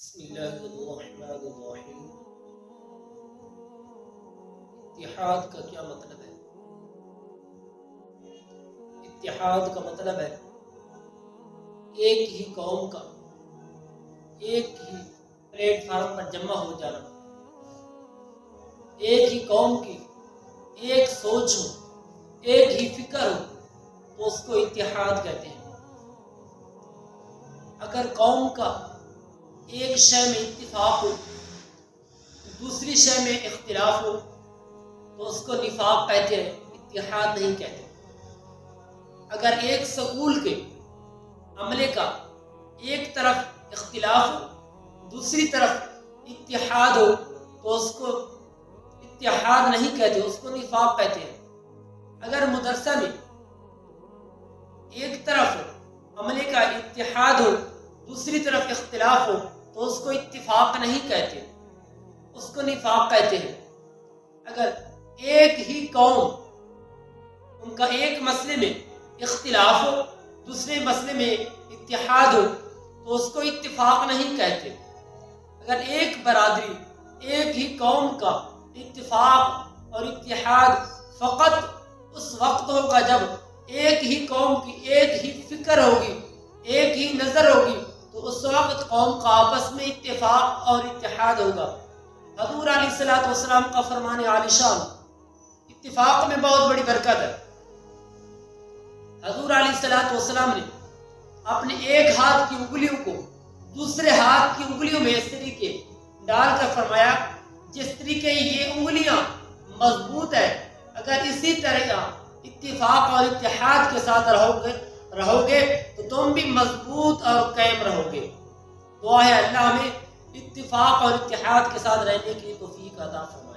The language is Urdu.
بسم اللہ الرحمن الرحیم۔ اتحاد کا کیا مطلب ہے؟ اتحاد کا مطلب ہے ایک ہی قوم کا ایک ہی پلیٹ فارم پر جمع ہو جانا، ایک ہی قوم کی ایک سوچ ہو، ایک ہی فکر ہو تو اس کو اتحاد کہتے ہیں۔ اگر قوم کا ایک شے میں اتفاق ہو، دوسری شے میں اختلاف ہو تو اس کو نفاق کہتے ہیں، اتحاد نہیں کہتے۔ اگر ایک سکول کے عملے کا ایک طرف اختلاف ہو، دوسری طرف اتحاد ہو تو اس کو اتحاد نہیں کہتے، اس کو نفاق کہتے ہیں۔ اگر مدرسہ میں ایک طرف عملے کا اتحاد ہو، دوسری طرف اختلاف ہو تو اس کو اتفاق نہیں کہتے، اس کو نفاق کہتے ہیں۔ اگر ایک ہی قوم ان کا ایک مسئلے میں اختلاف ہو، دوسرے مسئلے میں اتحاد ہو تو اس کو اتفاق نہیں کہتے۔ اگر ایک برادری ایک ہی قوم کا اتفاق اور اتحاد فقط اس وقت ہوگا جب ایک ہی قوم کی ایک ہی فکر ہوگی، ایک ہی نظر ہوگی، تو اس وقت قوم کا آپس میں اتفاق اور اتحاد ہوگا۔ حضور علیہ السلام کا فرمان عالی شان، اتفاق میں بہت بڑی برکت ہے۔ حضور علیہ السلام نے اپنے ایک ہاتھ کی انگلیوں کو دوسرے ہاتھ کی انگلیوں میں اس طریقے ڈال کر فرمایا، جس طریقے یہ انگلیاں مضبوط ہے، اگر اسی طرح اتفاق اور اتحاد کے ساتھ رہو گے تو تم بھی مضبوط اور قائم رہو گے۔ دعا ہے اللہ ہمیں اتفاق اور اتحاد کے ساتھ رہنے کی توفیق عطا فرمائے۔